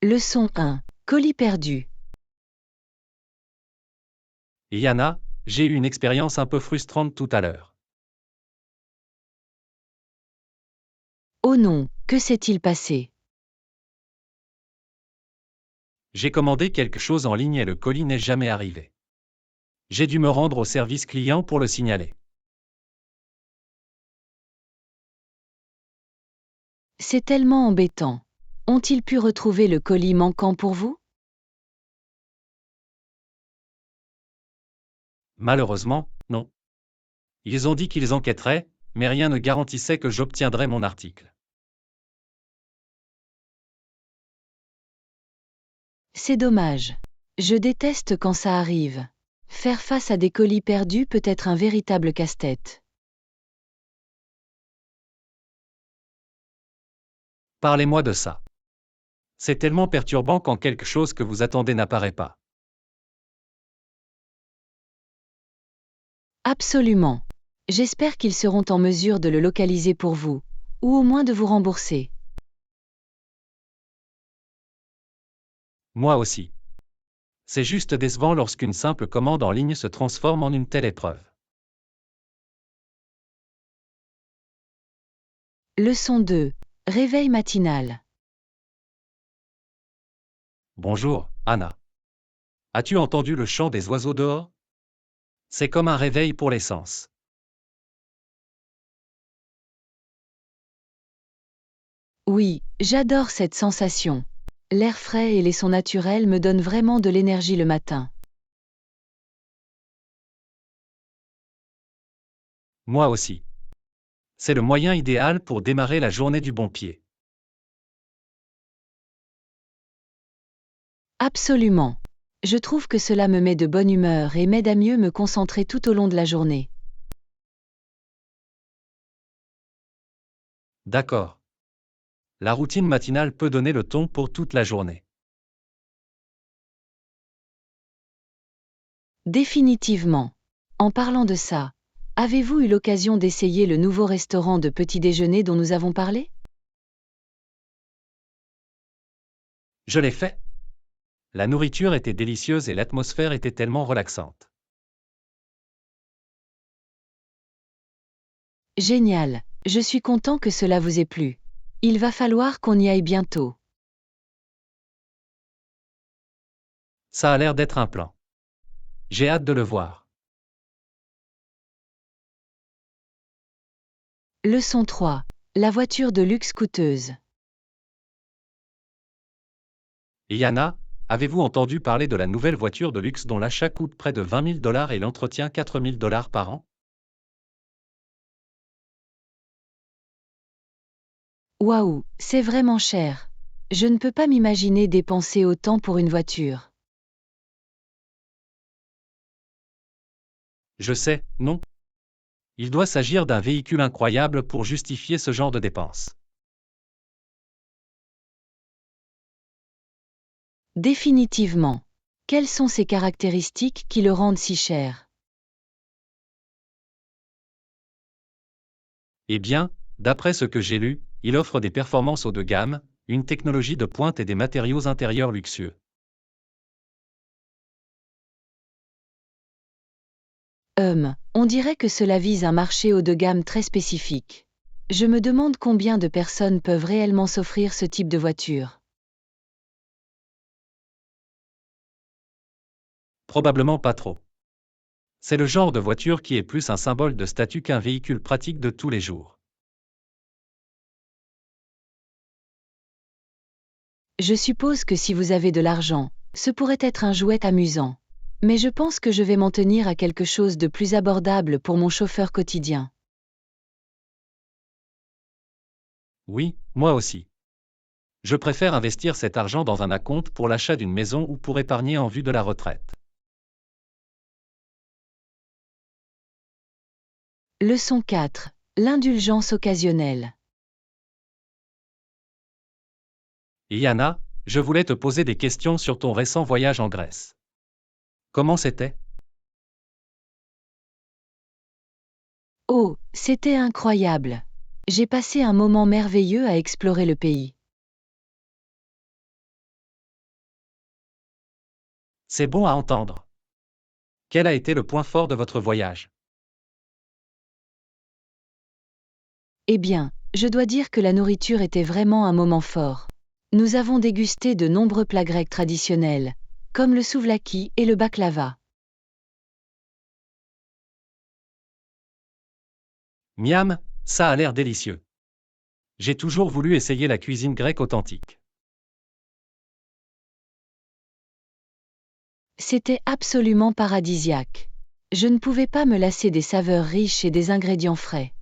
Leçon 1. Colis perdu. Yana, j'ai eu une expérience un peu frustrante tout à l'heure. Oh non, que s'est-il passé? J'ai commandé quelque chose en ligne et le colis n'est jamais arrivé. J'ai dû me rendre au service client pour le signaler. C'est tellement embêtant. Ont-ils pu retrouver le colis manquant pour vous? Malheureusement, non. Ils ont dit qu'ils enquêteraient, mais rien ne garantissait que j'obtiendrais mon article. C'est dommage. Je déteste quand ça arrive. Faire face à des colis perdus peut être un véritable casse-tête. Parlez-moi de ça. C'est tellement perturbant quand quelque chose que vous attendez n'apparaît pas. Absolument. J'espère qu'ils seront en mesure de le localiser pour vous, ou au moins de vous rembourser. Moi aussi. C'est juste décevant lorsqu'une simple commande en ligne se transforme en une telle épreuve. Leçon 2. Réveil matinal. Bonjour, Anna. As-tu entendu le chant des oiseaux dehors? C'est comme un réveil pour les sens. Oui, j'adore cette sensation. L'air frais et les sons naturels me donnent vraiment de l'énergie le matin. Moi aussi. C'est le moyen idéal pour démarrer la journée du bon pied. Absolument. Je trouve que cela me met de bonne humeur et m'aide à mieux me concentrer tout au long de la journée. D'accord. La routine matinale peut donner le ton pour toute la journée. Définitivement. En parlant de ça, avez-vous eu l'occasion d'essayer le nouveau restaurant de petit déjeuner dont nous avons parlé? Je l'ai fait. La nourriture était délicieuse et l'atmosphère était tellement relaxante. Génial. Je suis content que cela vous ait plu. Il va falloir qu'on y aille bientôt. Ça a l'air d'être un plan. J'ai hâte de le voir. Leçon 3. La voiture de luxe coûteuse. Yana, avez-vous entendu parler de la nouvelle voiture de luxe dont l'achat coûte près de 20 000 $ et l'entretien 4 000 $ par an? Waouh, c'est vraiment cher. Je ne peux pas m'imaginer dépenser autant pour une voiture. Je sais, non. Il doit s'agir d'un véhicule incroyable pour justifier ce genre de dépenses. Définitivement. Quelles sont ces caractéristiques qui le rendent si cher? Eh bien, d'après ce que j'ai lu, il offre des performances haut de gamme, une technologie de pointe et des matériaux intérieurs luxueux. On dirait que cela vise un marché haut de gamme très spécifique. Je me demande combien de personnes peuvent réellement s'offrir ce type de voiture. Probablement pas trop. C'est le genre de voiture qui est plus un symbole de statut qu'un véhicule pratique de tous les jours. Je suppose que si vous avez de l'argent, ce pourrait être un jouet amusant. Mais je pense que je vais m'en tenir à quelque chose de plus abordable pour mon chauffeur quotidien. Oui, moi aussi. Je préfère investir cet argent dans un acompte pour l'achat d'une maison ou pour épargner en vue de la retraite. Leçon 4. L'indulgence occasionnelle. Yana, je voulais te poser des questions sur ton récent voyage en Grèce. Comment c'était? Oh, c'était incroyable. J'ai passé un moment merveilleux à explorer le pays. C'est bon à entendre. Quel a été le point fort de votre voyage? Eh bien, je dois dire que la nourriture était vraiment un moment fort. Nous avons dégusté de nombreux plats grecs traditionnels, comme le souvlaki et le baklava. Miam, ça a l'air délicieux. J'ai toujours voulu essayer la cuisine grecque authentique. C'était absolument paradisiaque. Je ne pouvais pas me lasser des saveurs riches et des ingrédients frais.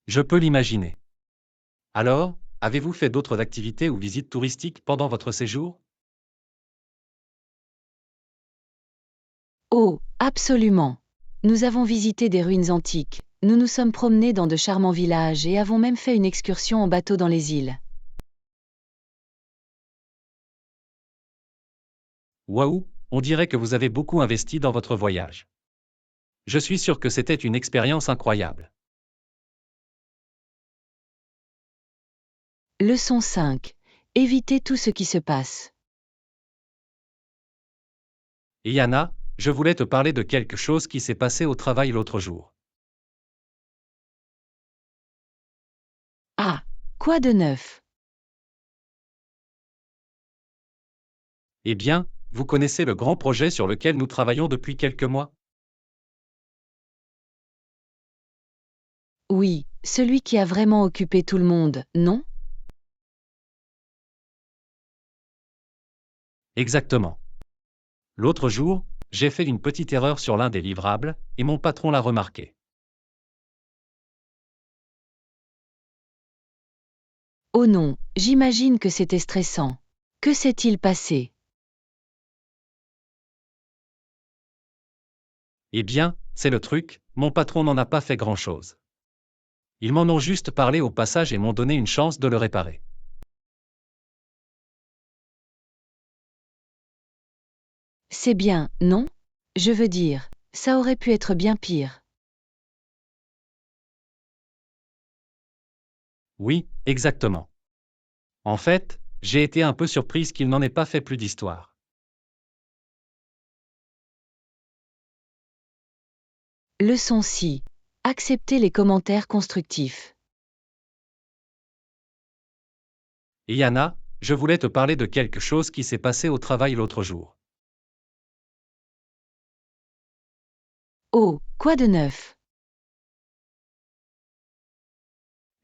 Je peux l'imaginer. Alors, avez-vous fait d'autres activités ou visites touristiques pendant votre séjour? Oh, absolument. Nous avons visité des ruines antiques, nous nous sommes promenés dans de charmants villages et avons même fait une excursion en bateau dans les îles. Waouh, on dirait que vous avez beaucoup investi dans votre voyage. Je suis sûr que c'était une expérience incroyable. Leçon 5. Évitez tout ce qui se passe. Et Yana, je voulais te parler de quelque chose qui s'est passé au travail l'autre jour. Ah, quoi de neuf? Eh bien, vous connaissez le grand projet sur lequel nous travaillons depuis quelques mois? Oui, celui qui a vraiment occupé tout le monde, non? Exactement. L'autre jour, j'ai fait une petite erreur sur l'un des livrables, et mon patron l'a remarqué. Oh non, j'imagine que c'était stressant. Que s'est-il passé? Eh bien, c'est le truc, mon patron n'en a pas fait grand-chose. Ils m'en ont juste parlé au passage et m'ont donné une chance de le réparer. C'est bien, non? Je veux dire, ça aurait pu être bien pire. Oui, exactement. En fait, j'ai été un peu surprise qu'il n'en ait pas fait plus d'histoire. Leçon 6. Acceptez les commentaires constructifs. Et Yana, je voulais te parler de quelque chose qui s'est passé au travail l'autre jour. Oh, quoi de neuf?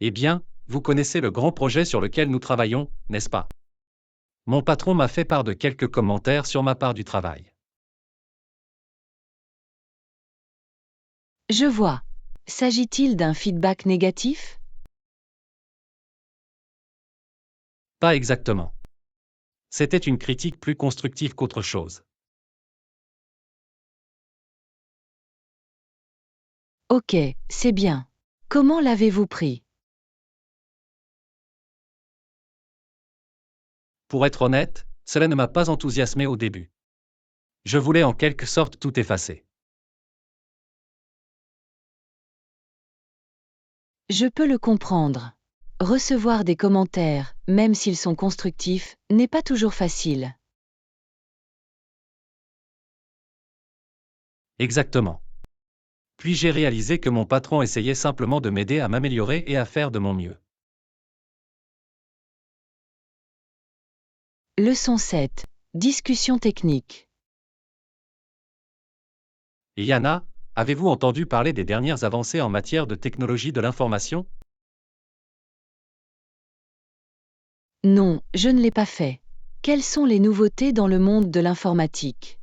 Eh bien, vous connaissez le grand projet sur lequel nous travaillons, n'est-ce pas? Mon patron m'a fait part de quelques commentaires sur ma part du travail. Je vois. S'agit-il d'un feedback négatif? Pas exactement. C'était une critique plus constructive qu'autre chose. Ok, c'est bien. Comment l'avez-vous pris? Pour être honnête, cela ne m'a pas enthousiasmé au début. Je voulais en quelque sorte tout effacer. Je peux le comprendre. Recevoir des commentaires, même s'ils sont constructifs, n'est pas toujours facile. Exactement. Puis j'ai réalisé que mon patron essayait simplement de m'aider à m'améliorer et à faire de mon mieux. Leçon 7. Discussion technique. Et Yana, avez-vous entendu parler des dernières avancées en matière de technologie de l'information? Non, je ne l'ai pas fait. Quelles sont les nouveautés dans le monde de l'informatique?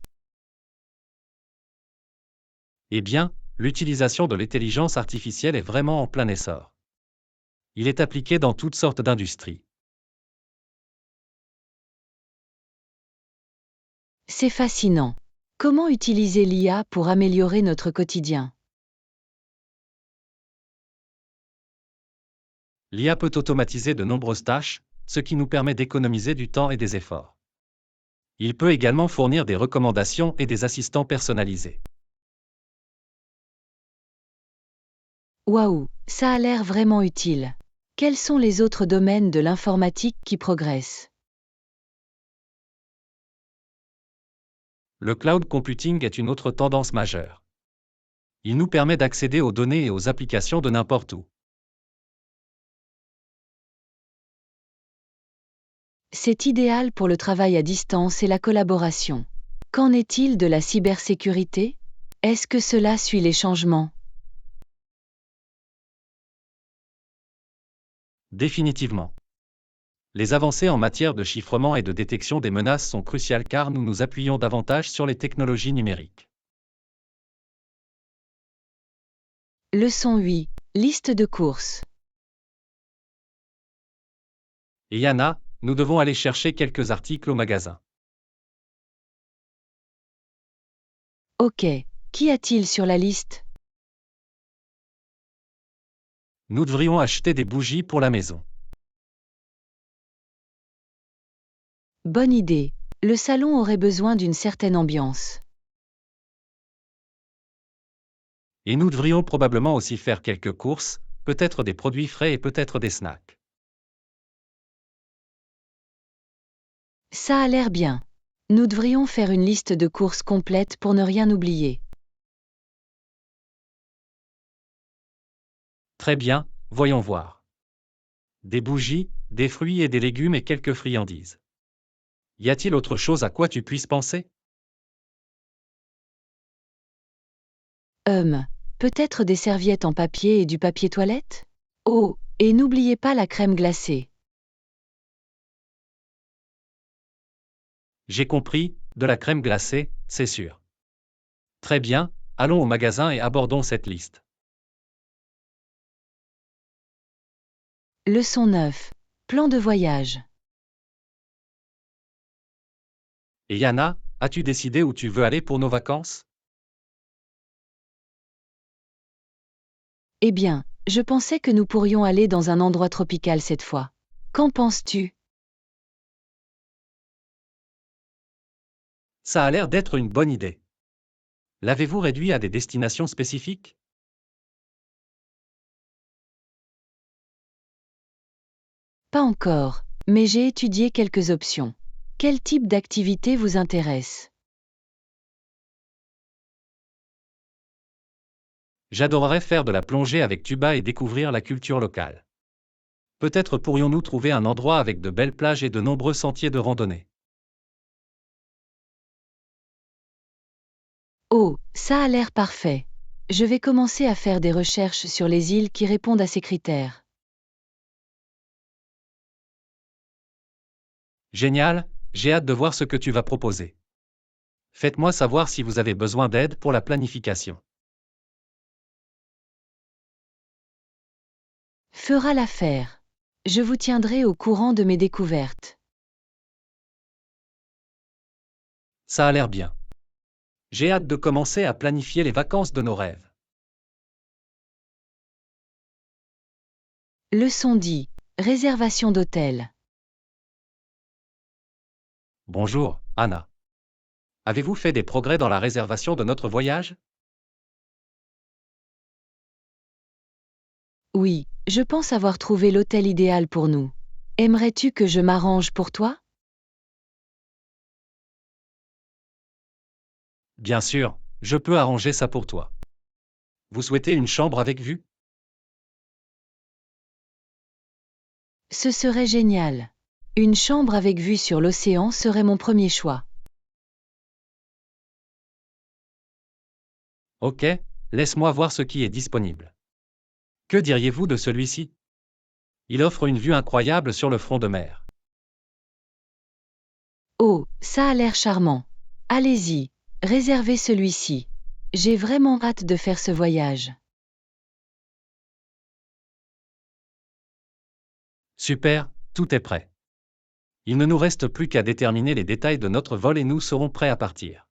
Eh bien, l'utilisation de l'intelligence artificielle est vraiment en plein essor. Il est appliqué dans toutes sortes d'industries. C'est fascinant. Comment utiliser l'IA pour améliorer notre quotidien? L'IA peut automatiser de nombreuses tâches, ce qui nous permet d'économiser du temps et des efforts. Il peut également fournir des recommandations et des assistants personnalisés. Waouh, ça a l'air vraiment utile. Quels sont les autres domaines de l'informatique qui progressent? Le cloud computing est une autre tendance majeure. Il nous permet d'accéder aux données et aux applications de n'importe où. C'est idéal pour le travail à distance et la collaboration. Qu'en est-il de la cybersécurité? Est-ce que cela suit les changements? Définitivement. Les avancées en matière de chiffrement et de détection des menaces sont cruciales car nous nous appuyons davantage sur les technologies numériques. Leçon 8. Liste de courses. Et Yana, nous devons aller chercher quelques articles au magasin. Ok. Qu'y a-t-il sur la liste? Nous devrions acheter des bougies pour la maison. Bonne idée. Le salon aurait besoin d'une certaine ambiance. Et nous devrions probablement aussi faire quelques courses, peut-être des produits frais et peut-être des snacks. Ça a l'air bien. Nous devrions faire une liste de courses complète pour ne rien oublier. Très bien, voyons voir. Des bougies, des fruits et des légumes et quelques friandises. Y a-t-il autre chose à quoi tu puisses penser? Peut-être des serviettes en papier et du papier toilette? Oh, et n'oubliez pas la crème glacée. J'ai compris, de la crème glacée, c'est sûr. Très bien, allons au magasin et abordons cette liste. Leçon 9. Plan de voyage. Et Yana, as-tu décidé où tu veux aller pour nos vacances? Eh bien, je pensais que nous pourrions aller dans un endroit tropical cette fois. Qu'en penses-tu? Ça a l'air d'être une bonne idée. L'avez-vous réduit à des destinations spécifiques? Pas encore, mais j'ai étudié quelques options. Quel type d'activité vous intéresse? J'adorerais faire de la plongée avec tuba et découvrir la culture locale. Peut-être pourrions-nous trouver un endroit avec de belles plages et de nombreux sentiers de randonnée. Oh, ça a l'air parfait. Je vais commencer à faire des recherches sur les îles qui répondent à ces critères. Génial, j'ai hâte de voir ce que tu vas proposer. Faites-moi savoir si vous avez besoin d'aide pour la planification. Fera l'affaire. Je vous tiendrai au courant de mes découvertes. Ça a l'air bien. J'ai hâte de commencer à planifier les vacances de nos rêves. Leçon 10. Réservation d'hôtel. Bonjour, Anna. Avez-vous fait des progrès dans la réservation de notre voyage? Oui, je pense avoir trouvé l'hôtel idéal pour nous. Aimerais-tu que je m'arrange pour toi? Bien sûr, je peux arranger ça pour toi. Vous souhaitez une chambre avec vue? Ce serait génial. Une chambre avec vue sur l'océan serait mon premier choix. Ok, laisse-moi voir ce qui est disponible. Que diriez-vous de celui-ci? Il offre une vue incroyable sur le front de mer. Oh, ça a l'air charmant. Allez-y, réservez celui-ci. J'ai vraiment hâte de faire ce voyage. Super, tout est prêt. Il ne nous reste plus qu'à déterminer les détails de notre vol et nous serons prêts à partir.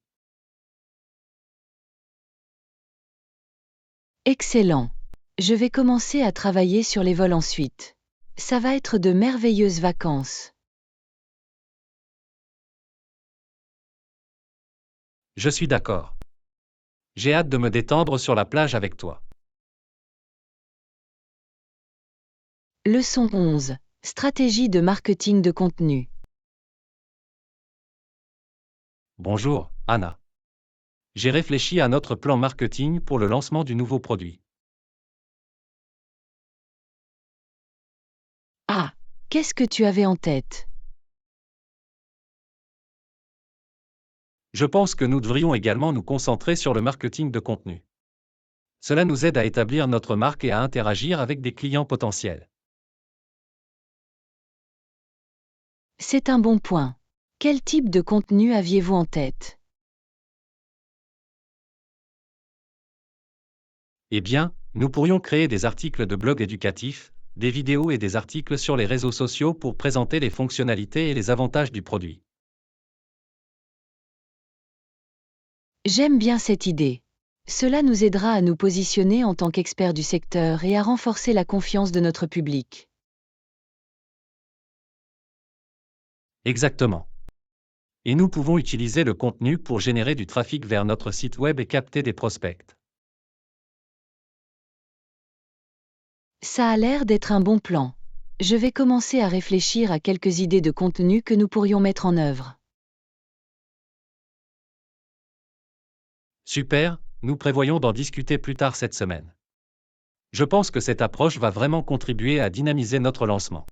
Excellent. Je vais commencer à travailler sur les vols ensuite. Ça va être de merveilleuses vacances. Je suis d'accord. J'ai hâte de me détendre sur la plage avec toi. Leçon 11. Stratégie de marketing de contenu. Bonjour, Anna. J'ai réfléchi à notre plan marketing pour le lancement du nouveau produit. Ah, qu'est-ce que tu avais en tête? Je pense que nous devrions également nous concentrer sur le marketing de contenu. Cela nous aide à établir notre marque et à interagir avec des clients potentiels. C'est un bon point. Quel type de contenu aviez-vous en tête? Eh bien, nous pourrions créer des articles de blog éducatifs, des vidéos et des articles sur les réseaux sociaux pour présenter les fonctionnalités et les avantages du produit. J'aime bien cette idée. Cela nous aidera à nous positionner en tant qu'experts du secteur et à renforcer la confiance de notre public. Exactement. Et nous pouvons utiliser le contenu pour générer du trafic vers notre site web et capter des prospects. Ça a l'air d'être un bon plan. Je vais commencer à réfléchir à quelques idées de contenu que nous pourrions mettre en œuvre. Super, nous prévoyons d'en discuter plus tard cette semaine. Je pense que cette approche va vraiment contribuer à dynamiser notre lancement.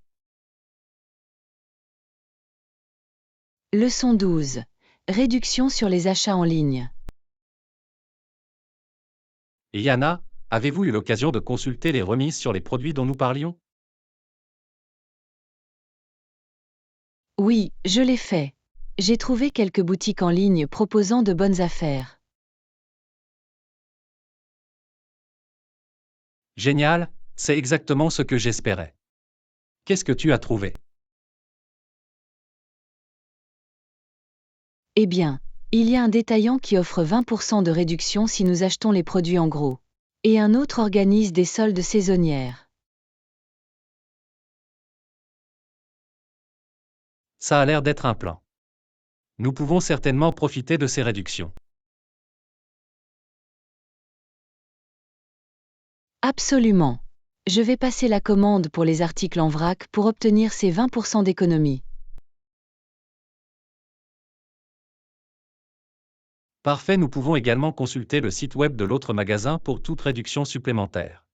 Leçon 12. Réduction sur les achats en ligne. Et Yana, avez-vous eu l'occasion de consulter les remises sur les produits dont nous parlions? Oui, je l'ai fait. J'ai trouvé quelques boutiques en ligne proposant de bonnes affaires. Génial, c'est exactement ce que j'espérais. Qu'est-ce que tu as trouvé? Eh bien, il y a un détaillant qui offre 20% de réduction si nous achetons les produits en gros. Et un autre organise des soldes saisonnières. Ça a l'air d'être un plan. Nous pouvons certainement profiter de ces réductions. Absolument. Je vais passer la commande pour les articles en vrac pour obtenir ces 20% d'économie. Parfait, nous pouvons également consulter le site web de l'autre magasin pour toute réduction supplémentaire.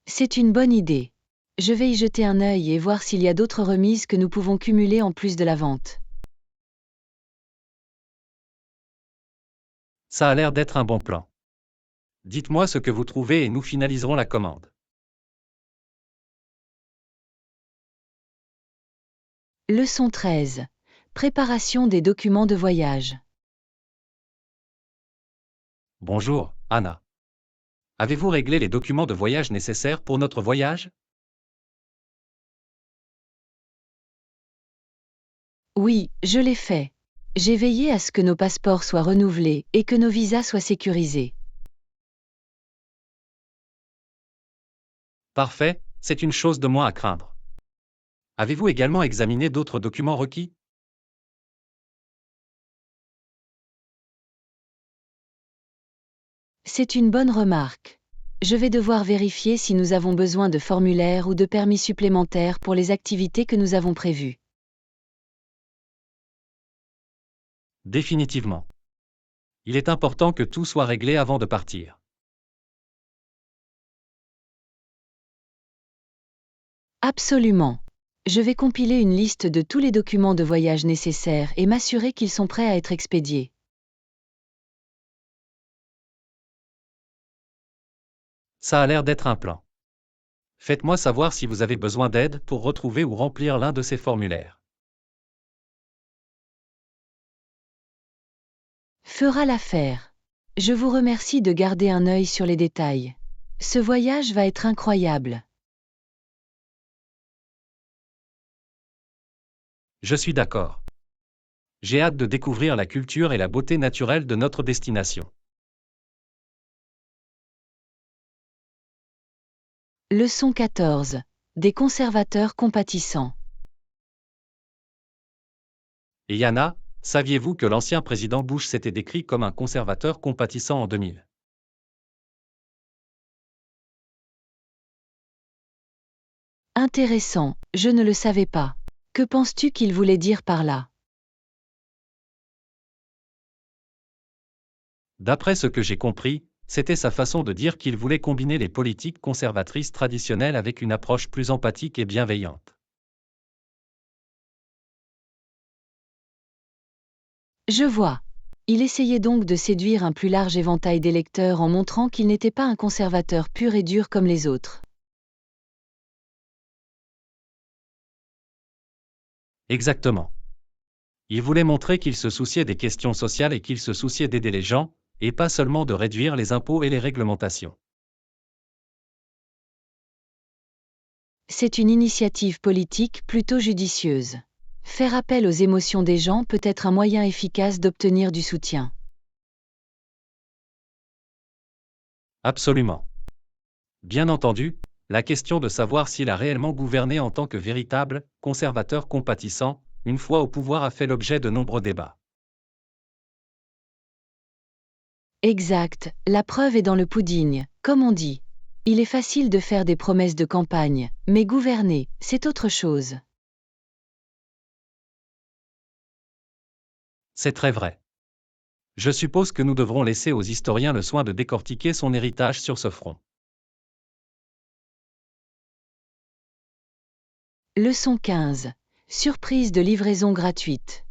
C'est une bonne idée. Je vais y jeter un œil et voir s'il y a d'autres remises que nous pouvons cumuler en plus de la vente. Ça a l'air d'être un bon plan. Dites-moi ce que vous trouvez et nous finaliserons la commande. Leçon 13. Préparation des documents de voyage. Bonjour, Anna. Avez-vous réglé les documents de voyage nécessaires pour notre voyage? Oui, je l'ai fait. J'ai veillé à ce que nos passeports soient renouvelés et que nos visas soient sécurisés. Parfait, c'est une chose de moins à craindre. Avez-vous également examiné d'autres documents requis? C'est une bonne remarque. Je vais devoir vérifier si nous avons besoin de formulaires ou de permis supplémentaires pour les activités que nous avons prévues. Définitivement. Il est important que tout soit réglé avant de partir. Absolument. Je vais compiler une liste de tous les documents de voyage nécessaires et m'assurer qu'ils sont prêts à être expédiés. Ça a l'air d'être un plan. Faites-moi savoir si vous avez besoin d'aide pour retrouver ou remplir l'un de ces formulaires. Fera l'affaire. Je vous remercie de garder un œil sur les détails. Ce voyage va être incroyable. Je suis d'accord. J'ai hâte de découvrir la culture et la beauté naturelle de notre destination. Leçon 14. Des conservateurs compatissants. Et Yana, saviez-vous que l'ancien président Bush s'était décrit comme un conservateur compatissant en 2000? Intéressant, je ne le savais pas. Que penses-tu qu'il voulait dire par là? D'après ce que j'ai compris, c'était sa façon de dire qu'il voulait combiner les politiques conservatrices traditionnelles avec une approche plus empathique et bienveillante. Je vois. Il essayait donc de séduire un plus large éventail d'électeurs en montrant qu'il n'était pas un conservateur pur et dur comme les autres. Exactement. Il voulait montrer qu'il se souciait des questions sociales et qu'il se souciait d'aider les gens, et pas seulement de réduire les impôts et les réglementations. C'est une initiative politique plutôt judicieuse. Faire appel aux émotions des gens peut être un moyen efficace d'obtenir du soutien. Absolument. Bien entendu, la question de savoir s'il a réellement gouverné en tant que véritable conservateur compatissant, une fois au pouvoir, a fait l'objet de nombreux débats. Exact, la preuve est dans le pudding, comme on dit. Il est facile de faire des promesses de campagne, mais gouverner, c'est autre chose. C'est très vrai. Je suppose que nous devrons laisser aux historiens le soin de décortiquer son héritage sur ce front. Leçon 15. Surprise de livraison gratuite.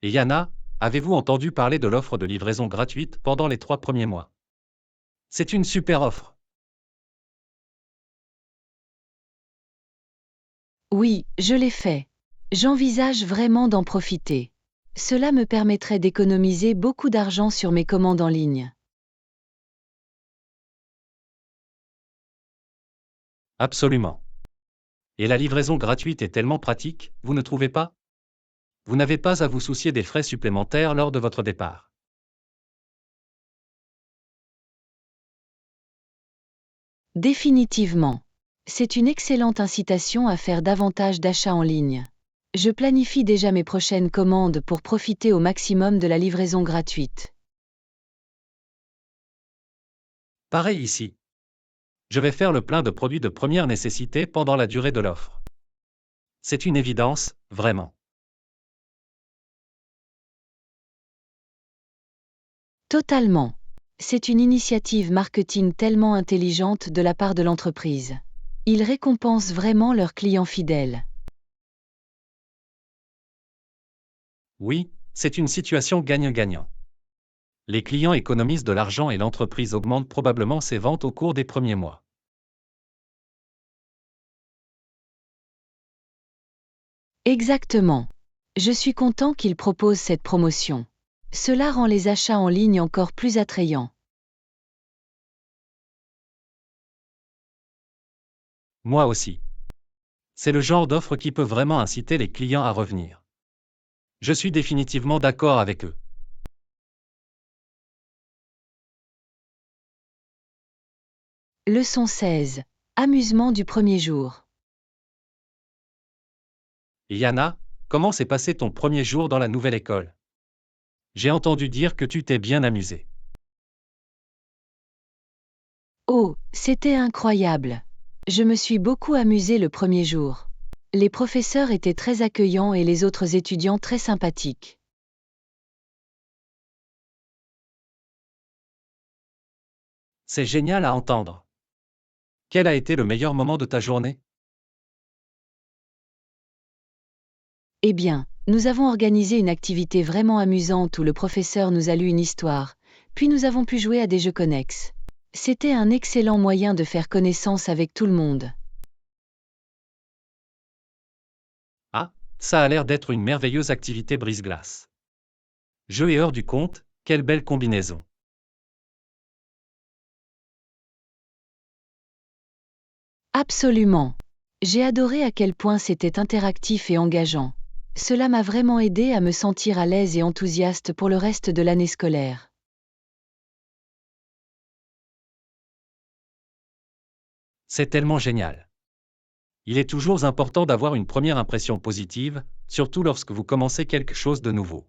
Et Yana, avez-vous entendu parler de l'offre de livraison gratuite pendant les 3 premiers mois? C'est une super offre. Oui, je l'ai fait. J'envisage vraiment d'en profiter. Cela me permettrait d'économiser beaucoup d'argent sur mes commandes en ligne. Absolument. Et la livraison gratuite est tellement pratique, vous ne trouvez pas? Vous n'avez pas à vous soucier des frais supplémentaires lors de votre départ. Définitivement. C'est une excellente incitation à faire davantage d'achats en ligne. Je planifie déjà mes prochaines commandes pour profiter au maximum de la livraison gratuite. Pareil ici. Je vais faire le plein de produits de première nécessité pendant la durée de l'offre. C'est une évidence, vraiment. Totalement. C'est une initiative marketing tellement intelligente de la part de l'entreprise. Ils récompensent vraiment leurs clients fidèles. Oui, c'est une situation gagnant-gagnant. Les clients économisent de l'argent et l'entreprise augmente probablement ses ventes au cours des premiers mois. Exactement. Je suis content qu'ils proposent cette promotion. Cela rend les achats en ligne encore plus attrayants. Moi aussi. C'est le genre d'offre qui peut vraiment inciter les clients à revenir. Je suis définitivement d'accord avec eux. Leçon 16. Amusement du premier jour. Et Yana, comment s'est passé ton premier jour dans la nouvelle école? J'ai entendu dire que tu t'es bien amusé. Oh, c'était incroyable. Je me suis beaucoup amusée le premier jour. Les professeurs étaient très accueillants et les autres étudiants très sympathiques. C'est génial à entendre. Quel a été le meilleur moment de ta journée? Eh bien, nous avons organisé une activité vraiment amusante où le professeur nous a lu une histoire, puis nous avons pu jouer à des jeux connexes. C'était un excellent moyen de faire connaissance avec tout le monde. Ah, ça a l'air d'être une merveilleuse activité brise-glace. Jeux et heures du compte, quelle belle combinaison. Absolument. J'ai adoré à quel point c'était interactif et engageant. Cela m'a vraiment aidé à me sentir à l'aise et enthousiaste pour le reste de l'année scolaire. C'est tellement génial. Il est toujours important d'avoir une première impression positive, surtout lorsque vous commencez quelque chose de nouveau.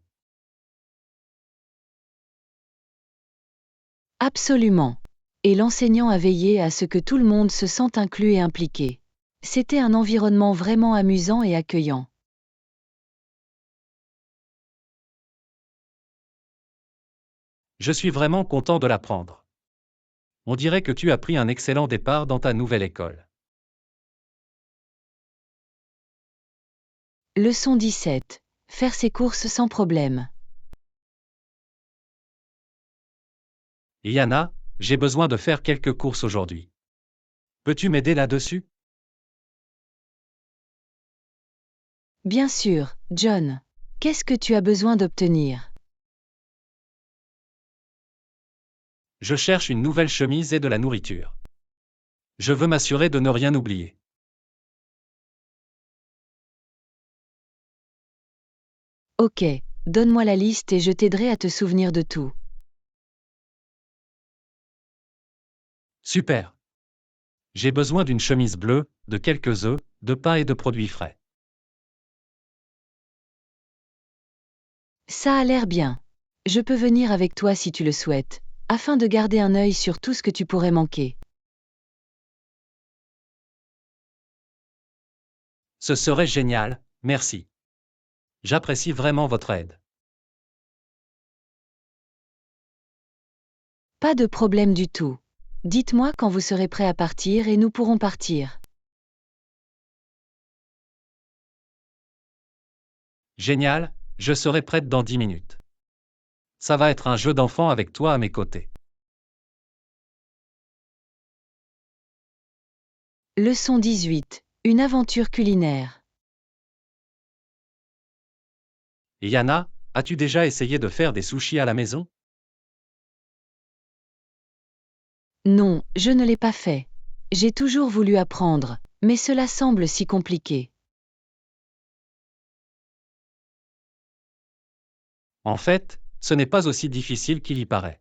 Absolument. Et l'enseignant a veillé à ce que tout le monde se sente inclus et impliqué. C'était un environnement vraiment amusant et accueillant. Je suis vraiment content de l'apprendre. On dirait que tu as pris un excellent départ dans ta nouvelle école. Leçon 17. Faire ses courses sans problème. Yana, j'ai besoin de faire quelques courses aujourd'hui. Peux-tu m'aider là-dessus? Bien sûr, John. Qu'est-ce que tu as besoin d'obtenir? Je cherche une nouvelle chemise et de la nourriture. Je veux m'assurer de ne rien oublier. Ok, donne-moi la liste et je t'aiderai à te souvenir de tout. Super. J'ai besoin d'une chemise bleue, de quelques œufs, de pain et de produits frais. Ça a l'air bien. Je peux venir avec toi si tu le souhaites, afin de garder un œil sur tout ce que tu pourrais manquer. Ce serait génial, merci. J'apprécie vraiment votre aide. Pas de problème du tout. Dites-moi quand vous serez prêt à partir et nous pourrons partir. Génial, je serai prête dans 10 minutes. Ça va être un jeu d'enfant avec toi à mes côtés. Leçon 18. Une aventure culinaire. Yana, as-tu déjà essayé de faire des sushis à la maison? Non, je ne l'ai pas fait. J'ai toujours voulu apprendre, mais cela semble si compliqué. En fait, ce n'est pas aussi difficile qu'il y paraît.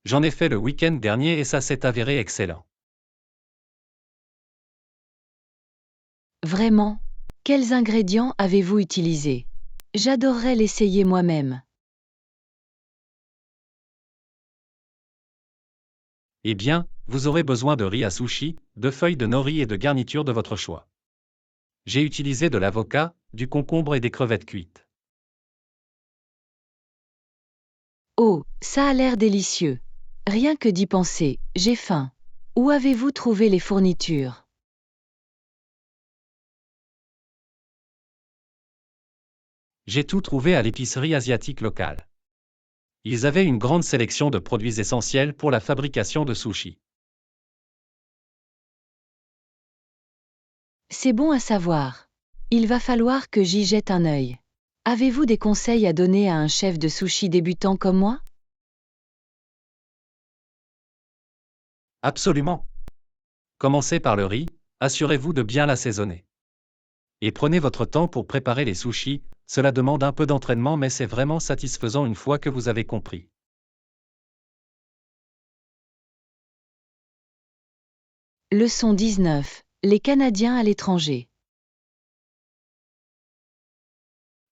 J'en ai fait le week-end dernier et ça s'est avéré excellent. Vraiment? Quels ingrédients avez-vous utilisés? J'adorerais l'essayer moi-même. Eh bien, vous aurez besoin de riz à sushi, de feuilles de nori et de garnitures de votre choix. J'ai utilisé de l'avocat, du concombre et des crevettes cuites. Oh, ça a l'air délicieux. Rien que d'y penser, j'ai faim. Où avez-vous trouvé les fournitures? J'ai tout trouvé à l'épicerie asiatique locale. Ils avaient une grande sélection de produits essentiels pour la fabrication de sushis. C'est bon à savoir. Il va falloir que j'y jette un œil. Avez-vous des conseils à donner à un chef de sushi débutant comme moi? Absolument. Commencez par le riz, assurez-vous de bien l'assaisonner. Et prenez votre temps pour préparer les sushis, cela demande un peu d'entraînement mais c'est vraiment satisfaisant une fois que vous avez compris. Leçon 19. Les Canadiens à l'étranger.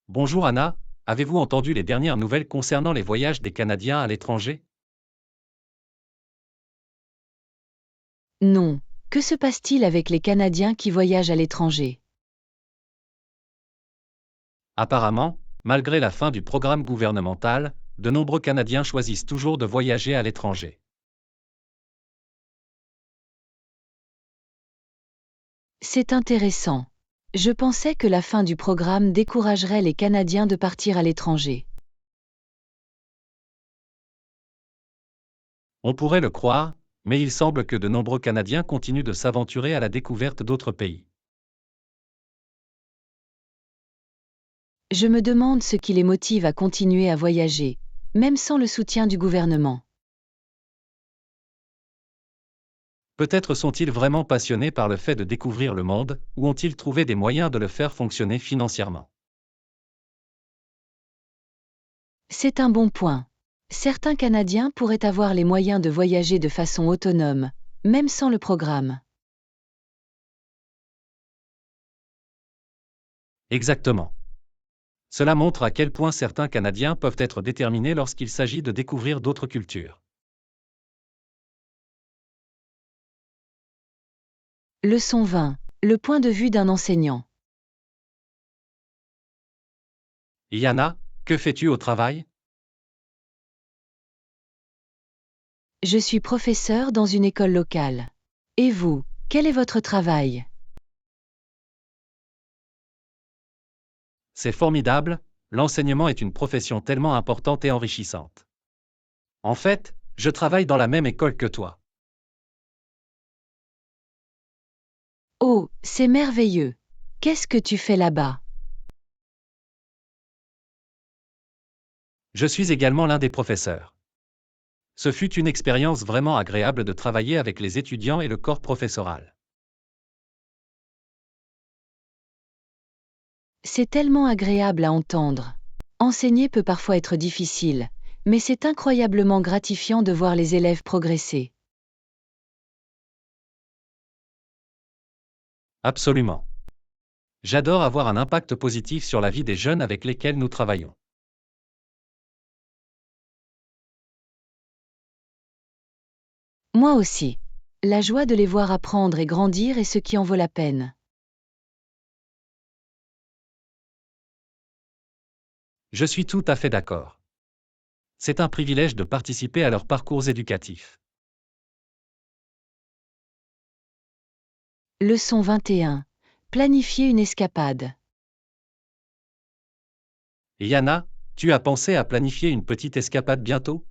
Bonjour Anna, avez-vous entendu les dernières nouvelles concernant les voyages des Canadiens à l'étranger? Non. Que se passe-t-il avec les Canadiens qui voyagent à l'étranger? Apparemment, malgré la fin du programme gouvernemental, de nombreux Canadiens choisissent toujours de voyager à l'étranger. C'est intéressant. Je pensais que la fin du programme découragerait les Canadiens de partir à l'étranger. On pourrait le croire, mais il semble que de nombreux Canadiens continuent de s'aventurer à la découverte d'autres pays. Je me demande ce qui les motive à continuer à voyager, même sans le soutien du gouvernement. Peut-être sont-ils vraiment passionnés par le fait de découvrir le monde, ou ont-ils trouvé des moyens de le faire fonctionner financièrement? C'est un bon point. Certains Canadiens pourraient avoir les moyens de voyager de façon autonome, même sans le programme. Exactement. Cela montre à quel point certains Canadiens peuvent être déterminés lorsqu'il s'agit de découvrir d'autres cultures. Leçon 20. Le point de vue d'un enseignant. Yana, que fais-tu au travail? Je suis professeur dans une école locale. Et vous, quel est votre travail? C'est formidable, l'enseignement est une profession tellement importante et enrichissante. En fait, je travaille dans la même école que toi. Oh, c'est merveilleux. Qu'est-ce que tu fais là-bas? Je suis également l'un des professeurs. Ce fut une expérience vraiment agréable de travailler avec les étudiants et le corps professoral. C'est tellement agréable à entendre. Enseigner peut parfois être difficile, mais c'est incroyablement gratifiant de voir les élèves progresser. Absolument. J'adore avoir un impact positif sur la vie des jeunes avec lesquels nous travaillons. Moi aussi. La joie de les voir apprendre et grandir est ce qui en vaut la peine. Je suis tout à fait d'accord. C'est un privilège de participer à leurs parcours éducatifs. Leçon 21. Planifier une escapade. Yana, tu as pensé à planifier une petite escapade bientôt?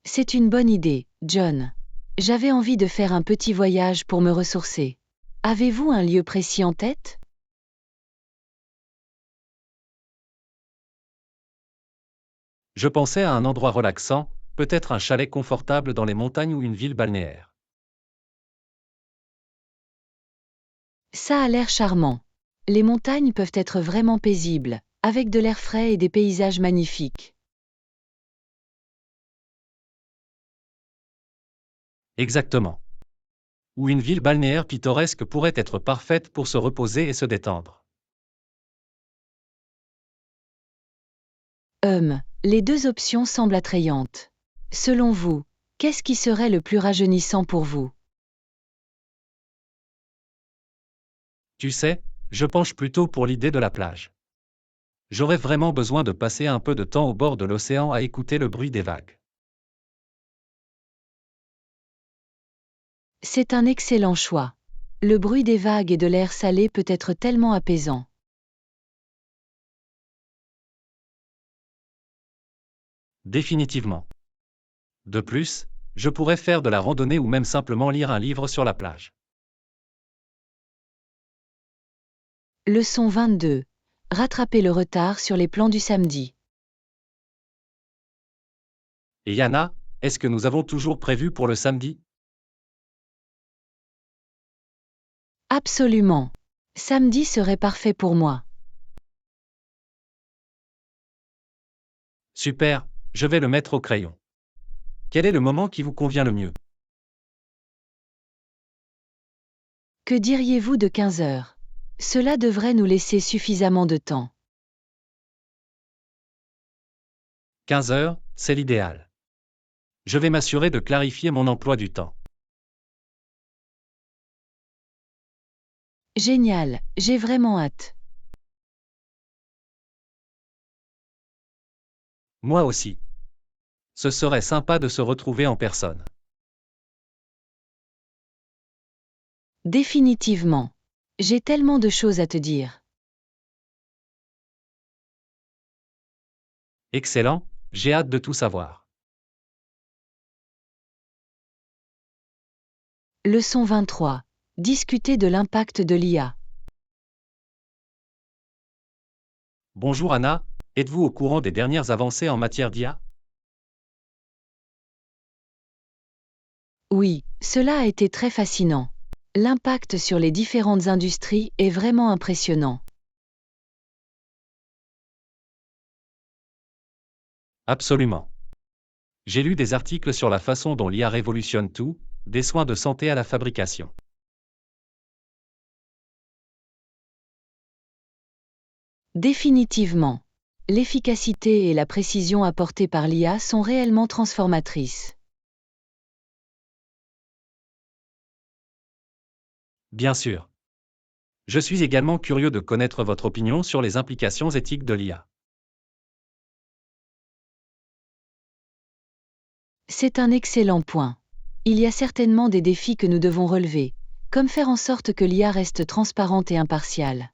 C'est une bonne idée, John. J'avais envie de faire un petit voyage pour me ressourcer. Avez-vous un lieu précis en tête? Je pensais à un endroit relaxant, peut-être un chalet confortable dans les montagnes ou une ville balnéaire. Ça a l'air charmant. Les montagnes peuvent être vraiment paisibles, avec de l'air frais et des paysages magnifiques. Exactement. Ou une ville balnéaire pittoresque pourrait être parfaite pour se reposer et se détendre. Les deux options semblent attrayantes. Selon vous, qu'est-ce qui serait le plus rajeunissant pour vous? Tu sais, je penche plutôt pour l'idée de la plage. J'aurais vraiment besoin de passer un peu de temps au bord de l'océan à écouter le bruit des vagues. C'est un excellent choix. Le bruit des vagues et de l'air salé peut être tellement apaisant. Définitivement. De plus, je pourrais faire de la randonnée ou même simplement lire un livre sur la plage. Leçon 22. Rattraper le retard sur les plans du samedi. Et Yana, est-ce que nous avons toujours prévu pour le samedi? Absolument. Samedi serait parfait pour moi. Super, je vais le mettre au crayon. Quel est le moment qui vous convient le mieux? Que diriez-vous de 15 heures? Cela devrait nous laisser suffisamment de temps. 15 heures, c'est l'idéal. Je vais m'assurer de clarifier mon emploi du temps. Génial, j'ai vraiment hâte. Moi aussi. Ce serait sympa de se retrouver en personne. Définitivement. J'ai tellement de choses à te dire. Excellent, j'ai hâte de tout savoir. Leçon 23. Discuter de l'impact de l'IA. Bonjour Anna, êtes-vous au courant des dernières avancées en matière d'IA? Oui, cela a été très fascinant. L'impact sur les différentes industries est vraiment impressionnant. Absolument. J'ai lu des articles sur la façon dont l'IA révolutionne tout, des soins de santé à la fabrication. Définitivement. L'efficacité et la précision apportées par l'IA sont réellement transformatrices. Bien sûr. Je suis également curieux de connaître votre opinion sur les implications éthiques de l'IA. C'est un excellent point. Il y a certainement des défis que nous devons relever, comme faire en sorte que l'IA reste transparente et impartiale.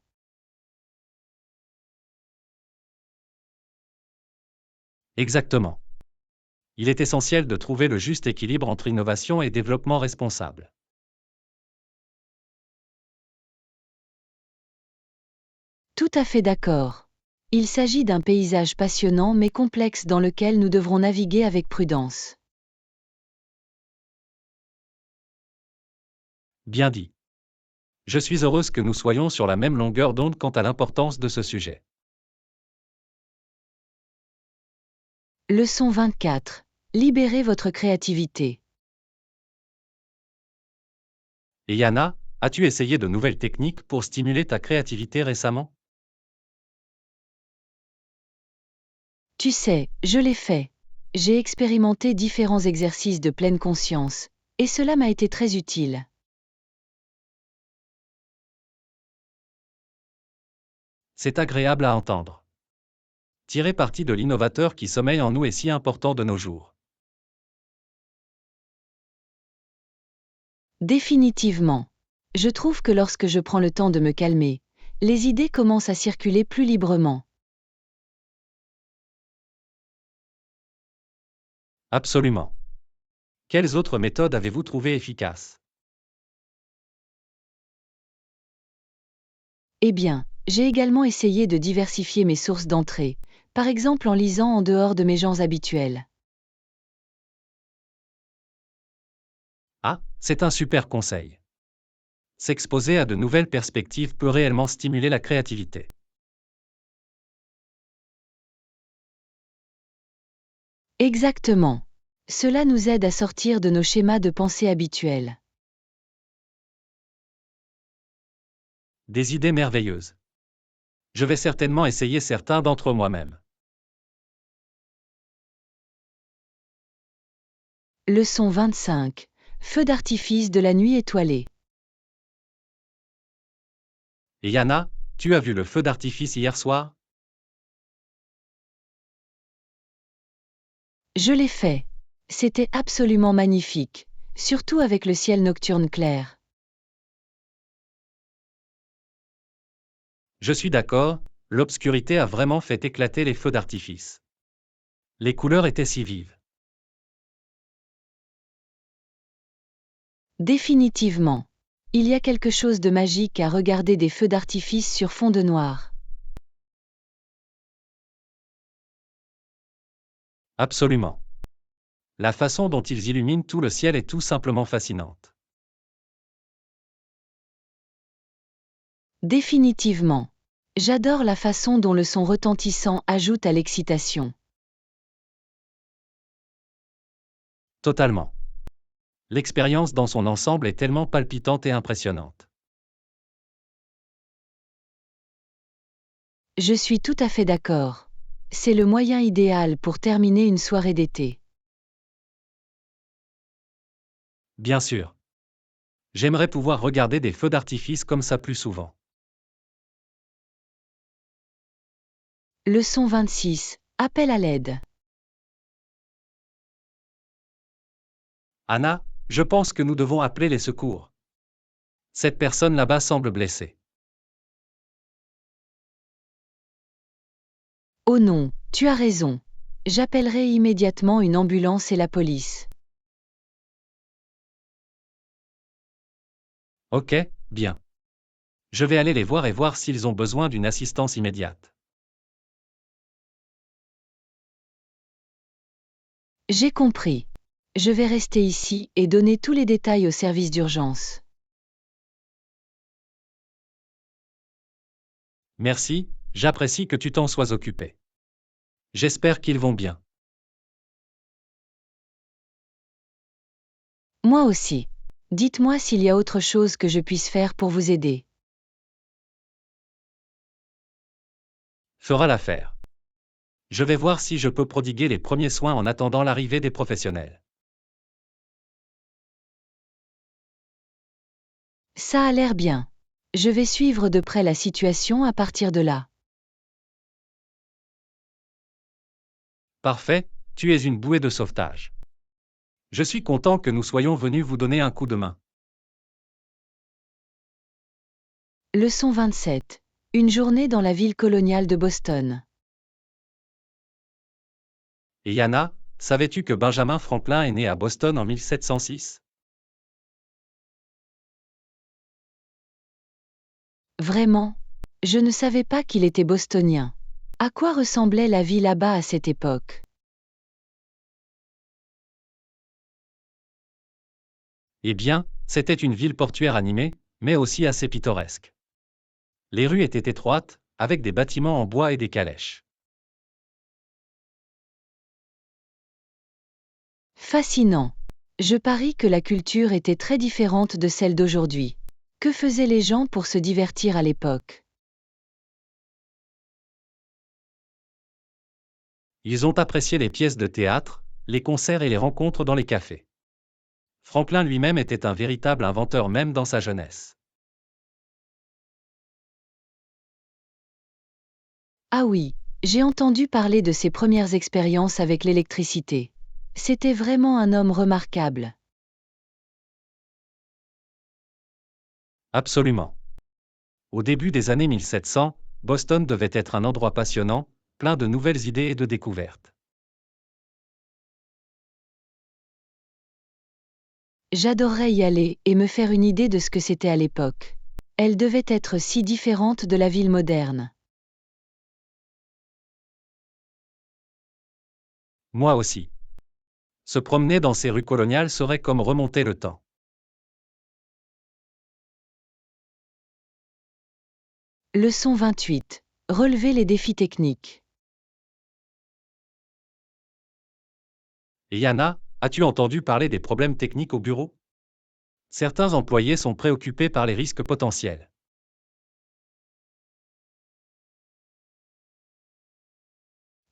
Exactement. Il est essentiel de trouver le juste équilibre entre innovation et développement responsable. Tout à fait d'accord. Il s'agit d'un paysage passionnant mais complexe dans lequel nous devrons naviguer avec prudence. Bien dit. Je suis heureuse que nous soyons sur la même longueur d'onde quant à l'importance de ce sujet. Leçon 24. Libérez votre créativité. Et Yana, as-tu essayé de nouvelles techniques pour stimuler ta créativité récemment? Tu sais, je l'ai fait. J'ai expérimenté différents exercices de pleine conscience, et cela m'a été très utile. C'est agréable à entendre. Tirer parti de l'innovateur qui sommeille en nous est si important de nos jours. Définitivement. Je trouve que lorsque je prends le temps de me calmer, les idées commencent à circuler plus librement. Absolument. Quelles autres méthodes avez-vous trouvées efficaces? Eh bien, j'ai également essayé de diversifier mes sources d'entrée, par exemple en lisant en dehors de mes genres habituels. Ah, c'est un super conseil. S'exposer à de nouvelles perspectives peut réellement stimuler la créativité. Exactement. Cela nous aide à sortir de nos schémas de pensée habituels. Des idées merveilleuses. Je vais certainement essayer certains d'entre moi-même. Leçon 25. Feu d'artifice de la nuit étoilée. Et Yana, tu as vu le feu d'artifice hier soir? Je l'ai fait. C'était absolument magnifique, surtout avec le ciel nocturne clair. Je suis d'accord, l'obscurité a vraiment fait éclater les feux d'artifice. Les couleurs étaient si vives. Définitivement. Il y a quelque chose de magique à regarder des feux d'artifice sur fond de noir. Absolument. La façon dont ils illuminent tout le ciel est tout simplement fascinante. Définitivement. J'adore la façon dont le son retentissant ajoute à l'excitation. Totalement. L'expérience dans son ensemble est tellement palpitante et impressionnante. Je suis tout à fait d'accord. C'est le moyen idéal pour terminer une soirée d'été. Bien sûr. J'aimerais pouvoir regarder des feux d'artifice comme ça plus souvent. Leçon 26. Appel à l'aide. Anna, je pense que nous devons appeler les secours. Cette personne là-bas semble blessée. Oh non, tu as raison. J'appellerai immédiatement une ambulance et la police. Ok, bien. Je vais aller les voir et voir s'ils ont besoin d'une assistance immédiate. J'ai compris. Je vais rester ici et donner tous les détails au service d'urgence. Merci, j'apprécie que tu t'en sois occupé. J'espère qu'ils vont bien. Moi aussi. Dites-moi s'il y a autre chose que je puisse faire pour vous aider. Fera l'affaire. Je vais voir si je peux prodiguer les premiers soins en attendant l'arrivée des professionnels. Ça a l'air bien. Je vais suivre de près la situation à partir de là. Parfait, tu es une bouée de sauvetage. Je suis content que nous soyons venus vous donner un coup de main. Leçon 27. Une journée dans la ville coloniale de Boston. Et Yana, savais-tu que Benjamin Franklin est né à Boston en 1706? Vraiment? Je ne savais pas qu'il était bostonien. À quoi ressemblait la vie là-bas à cette époque? Eh bien, c'était une ville portuaire animée, mais aussi assez pittoresque. Les rues étaient étroites, avec des bâtiments en bois et des calèches. Fascinant. Je parie que la culture était très différente de celle d'aujourd'hui. Que faisaient les gens pour se divertir à l'époque? Ils ont apprécié les pièces de théâtre, les concerts et les rencontres dans les cafés. Franklin lui-même était un véritable inventeur même dans sa jeunesse. Ah oui, j'ai entendu parler de ses premières expériences avec l'électricité. C'était vraiment un homme remarquable. Absolument. Au début des années 1700, Boston devait être un endroit passionnant, plein de nouvelles idées et de découvertes. J'adorerais y aller et me faire une idée de ce que c'était à l'époque. Elle devait être si différente de la ville moderne. Moi aussi. Se promener dans ces rues coloniales serait comme remonter le temps. Leçon 28. Relever les défis techniques. Et Yana, as-tu entendu parler des problèmes techniques au bureau? Certains employés sont préoccupés par les risques potentiels.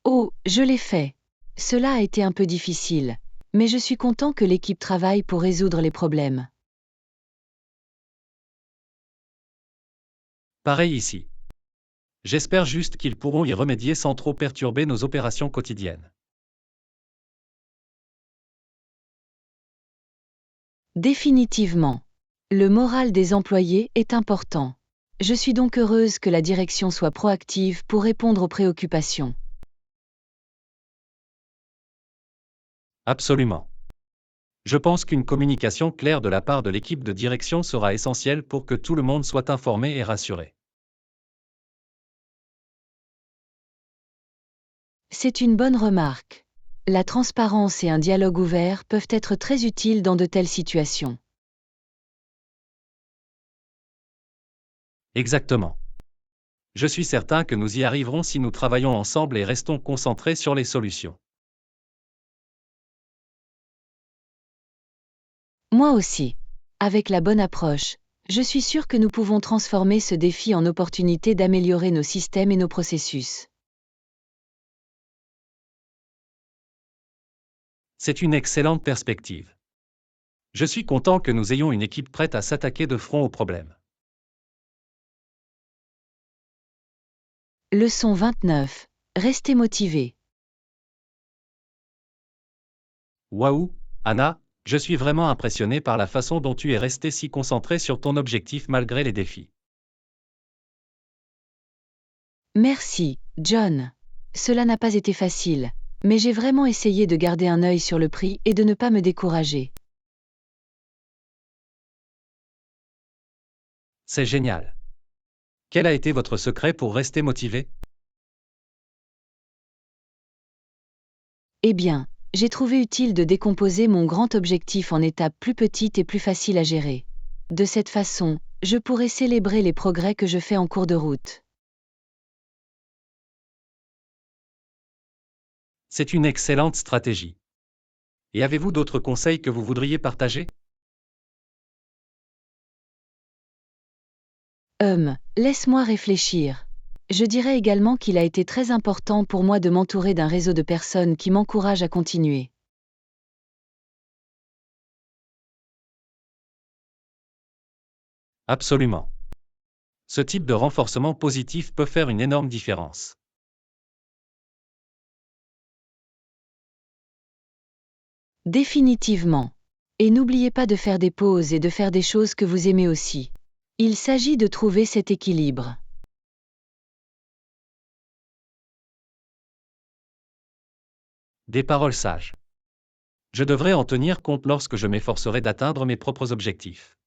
Oh, je l'ai fait. Cela a été un peu difficile, mais je suis content que l'équipe travaille pour résoudre les problèmes. Pareil ici. J'espère juste qu'ils pourront y remédier sans trop perturber nos opérations quotidiennes. Définitivement. Le moral des employés est important. Je suis donc heureuse que la direction soit proactive pour répondre aux préoccupations. Absolument. Je pense qu'une communication claire de la part de l'équipe de direction sera essentielle pour que tout le monde soit informé et rassuré. C'est une bonne remarque. La transparence et un dialogue ouvert peuvent être très utiles dans de telles situations. Exactement. Je suis certain que nous y arriverons si nous travaillons ensemble et restons concentrés sur les solutions. Moi aussi. Avec la bonne approche, je suis sûre que nous pouvons transformer ce défi en opportunité d'améliorer nos systèmes et nos processus. C'est une excellente perspective. Je suis content que nous ayons une équipe prête à s'attaquer de front aux problèmes. Leçon 29. Restez motivé. Waouh, Anna, je suis vraiment impressionné par la façon dont tu es resté si concentré sur ton objectif malgré les défis. Merci, John. Cela n'a pas été facile, mais j'ai vraiment essayé de garder un œil sur le prix et de ne pas me décourager. C'est génial. Quel a été votre secret pour rester motivé? Eh bien, j'ai trouvé utile de décomposer mon grand objectif en étapes plus petites et plus faciles à gérer. De cette façon, je pourrai célébrer les progrès que je fais en cours de route. C'est une excellente stratégie. Et avez-vous d'autres conseils que vous voudriez partager? Laisse-moi réfléchir. Je dirais également qu'il a été très important pour moi de m'entourer d'un réseau de personnes qui m'encouragent à continuer. Absolument. Ce type de renforcement positif peut faire une énorme différence. Définitivement. Et n'oubliez pas de faire des pauses et de faire des choses que vous aimez aussi. Il s'agit de trouver cet équilibre. Des paroles sages. Je devrais en tenir compte lorsque je m'efforcerai d'atteindre mes propres objectifs.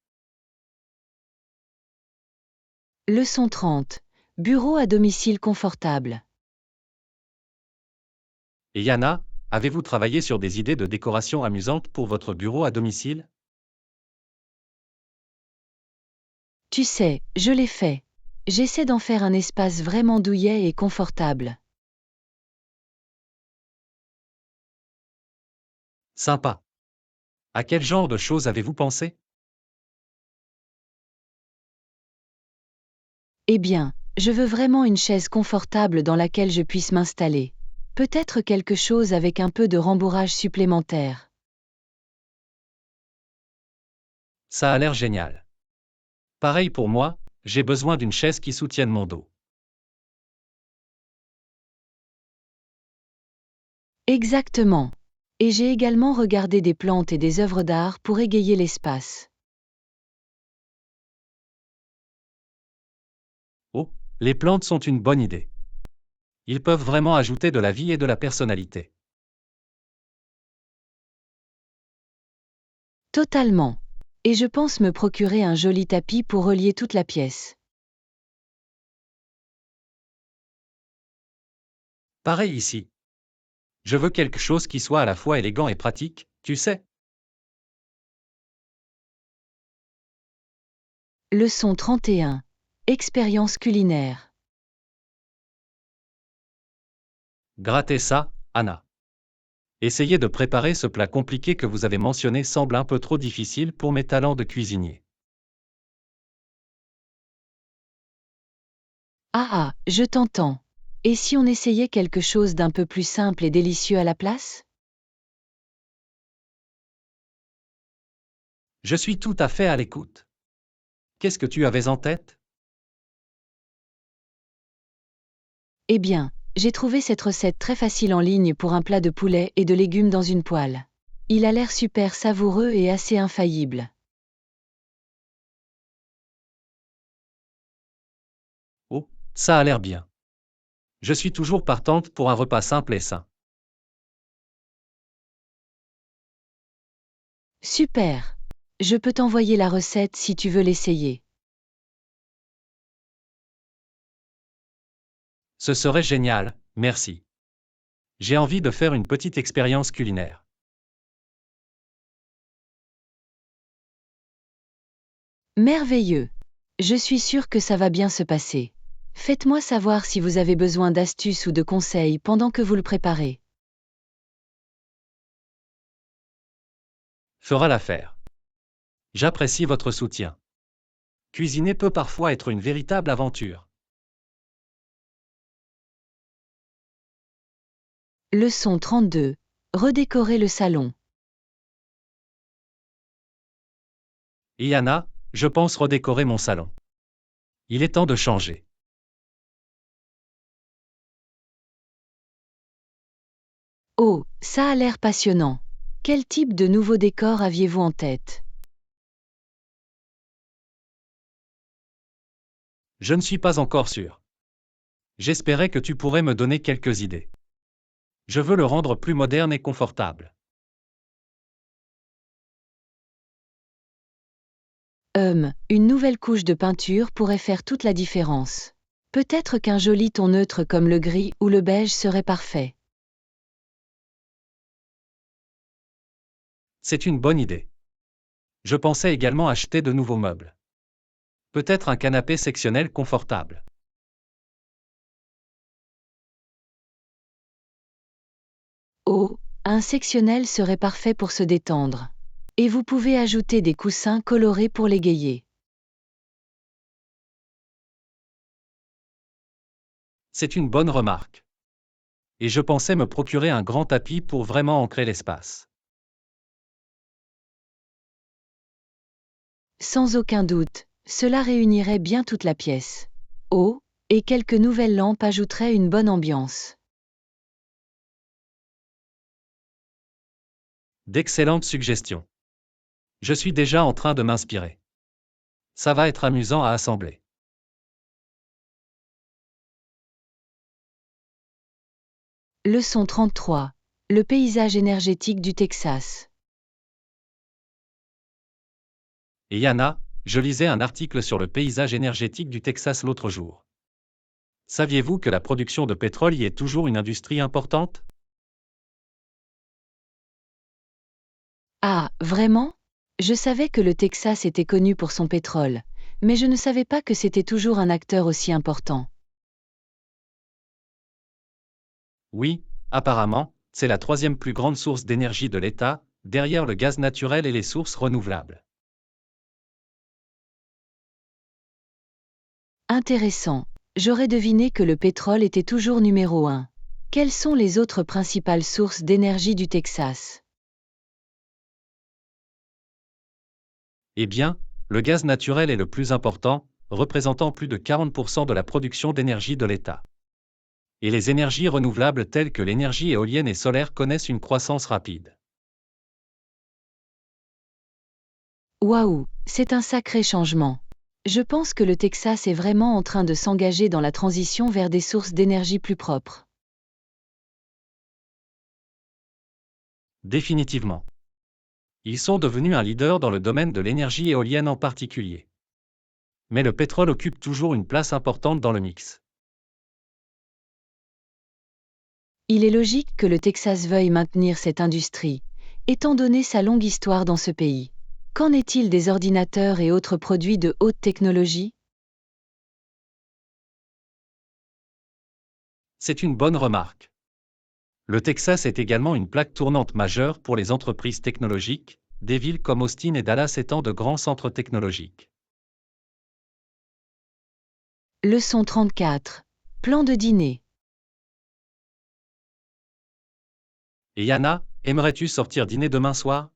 Leçon 30. Bureau à domicile confortable. Et Yana, avez-vous travaillé sur des idées de décoration amusantes pour votre bureau à domicile? Tu sais, je l'ai fait. J'essaie d'en faire un espace vraiment douillet et confortable. Sympa. À quel genre de choses avez-vous pensé? Eh bien, je veux vraiment une chaise confortable dans laquelle je puisse m'installer. Peut-être quelque chose avec un peu de rembourrage supplémentaire. Ça a l'air génial. Pareil pour moi, j'ai besoin d'une chaise qui soutienne mon dos. Exactement. Et j'ai également regardé des plantes et des œuvres d'art pour égayer l'espace. Oh, les plantes sont une bonne idée. Ils peuvent vraiment ajouter de la vie et de la personnalité. Totalement. Et je pense me procurer un joli tapis pour relier toute la pièce. Pareil ici. Je veux quelque chose qui soit à la fois élégant et pratique, tu sais. Leçon 31. Expérience culinaire. Grattez ça, Anna. Essayer de préparer ce plat compliqué que vous avez mentionné semble un peu trop difficile pour mes talents de cuisinier. Ah, je t'entends. Et si on essayait quelque chose d'un peu plus simple et délicieux à la place? Je suis tout à fait à l'écoute. Qu'est-ce que tu avais en tête? Eh bien, j'ai trouvé cette recette très facile en ligne pour un plat de poulet et de légumes dans une poêle. Il a l'air super savoureux et assez infaillible. Oh, ça a l'air bien. Je suis toujours partante pour un repas simple et sain. Super! Je peux t'envoyer la recette si tu veux l'essayer. Ce serait génial, merci. J'ai envie de faire une petite expérience culinaire. Merveilleux! Je suis sûre que ça va bien se passer. Faites-moi savoir si vous avez besoin d'astuces ou de conseils pendant que vous le préparez. Fera l'affaire. J'apprécie votre soutien. Cuisiner peut parfois être une véritable aventure. Leçon 32. Redécorer le salon. Et Anna, je pense redécorer mon salon. Il est temps de changer. Oh, ça a l'air passionnant. Quel type de nouveau décor aviez-vous en tête? Je ne suis pas encore sûr. J'espérais que tu pourrais me donner quelques idées. Je veux le rendre plus moderne et confortable. Une nouvelle couche de peinture pourrait faire toute la différence. Peut-être qu'un joli ton neutre comme le gris ou le beige serait parfait. C'est une bonne idée. Je pensais également acheter de nouveaux meubles. Peut-être un canapé sectionnel confortable. Oh, un sectionnel serait parfait pour se détendre. Et vous pouvez ajouter des coussins colorés pour l'égayer. C'est une bonne remarque. Et je pensais me procurer un grand tapis pour vraiment ancrer l'espace. Sans aucun doute, Cela réunirait bien toute la pièce. Oh, et quelques nouvelles lampes ajouteraient une bonne ambiance. D'excellentes suggestions. Je suis déjà en train de m'inspirer. Ça va être amusant à assembler. Leçon 33. Le paysage énergétique du Texas. Et Yana, je lisais un article sur le paysage énergétique du Texas l'autre jour. Saviez-vous que la production de pétrole y est toujours une industrie importante? Ah, vraiment? Je savais que le Texas était connu pour son pétrole, mais je ne savais pas que c'était toujours un acteur aussi important. Oui, apparemment, c'est la troisième plus grande source d'énergie de l'État, derrière le gaz naturel et les sources renouvelables. Intéressant. J'aurais deviné que le pétrole était toujours numéro 1. Quelles sont les autres principales sources d'énergie du Texas? Eh bien, le gaz naturel est le plus important, représentant plus de 40% de la production d'énergie de l'État. Et les énergies renouvelables telles que l'énergie éolienne et solaire connaissent une croissance rapide. Waouh, c'est un sacré changement. Je pense que le Texas est vraiment en train de s'engager dans la transition vers des sources d'énergie plus propres. Définitivement. Ils sont devenus un leader dans le domaine de l'énergie éolienne en particulier. Mais le pétrole occupe toujours une place importante dans le mix. Il est logique que le Texas veuille maintenir cette industrie, étant donné sa longue histoire dans ce pays. Qu'en est-il des ordinateurs et autres produits de haute technologie? C'est une bonne remarque. Le Texas est également une plaque tournante majeure pour les entreprises technologiques, des villes comme Austin et Dallas étant de grands centres technologiques. Leçon 34. Plan de dîner. Et Yana, aimerais-tu sortir dîner demain soir?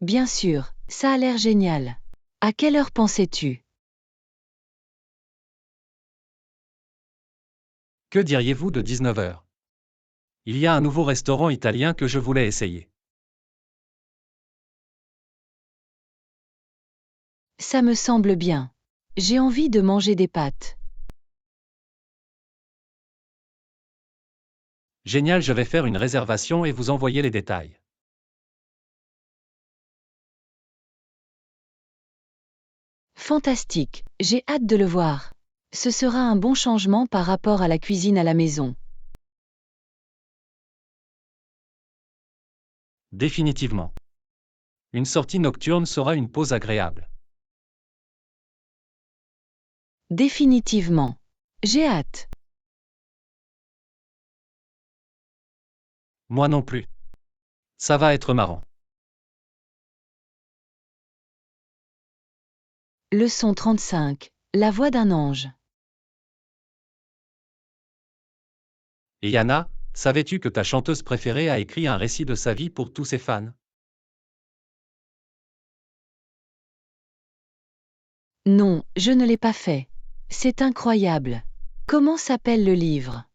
Bien sûr, ça a l'air génial. À quelle heure pensais-tu? Que diriez-vous de 19 heures? Il y a un nouveau restaurant italien que je voulais essayer. Ça me semble bien. J'ai envie de manger des pâtes. Génial, je vais faire une réservation et vous envoyer les détails. Fantastique, j'ai hâte de le voir. Ce sera un bon changement par rapport à la cuisine à la maison. Définitivement. Une sortie nocturne sera une pause agréable. Définitivement. J'ai hâte. Moi non plus. Ça va être marrant. Leçon 35. La voix d'un ange. Et Yana, savais-tu que ta chanteuse préférée a écrit un récit de sa vie pour tous ses fans? Non, je ne l'ai pas fait. C'est incroyable. Comment s'appelle le livre?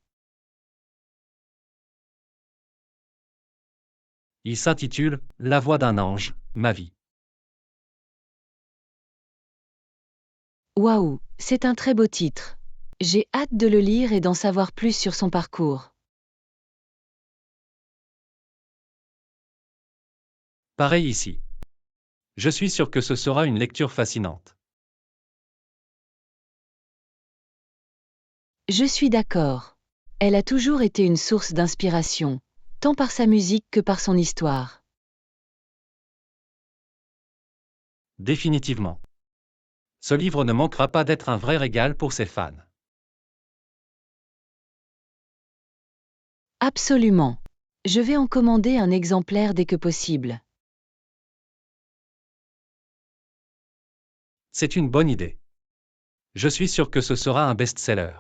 Il s'intitule La voix d'un ange, ma vie. Waouh, c'est un très beau titre. J'ai hâte de le lire et d'en savoir plus sur son parcours. Pareil ici. Je suis sûr que ce sera une lecture fascinante. Je suis d'accord. Elle a toujours été une source d'inspiration, tant par sa musique que par son histoire. Définitivement. Ce livre ne manquera pas d'être un vrai régal pour ses fans. Absolument. Je vais en commander un exemplaire dès que possible. C'est une bonne idée. Je suis sûr que ce sera un best-seller.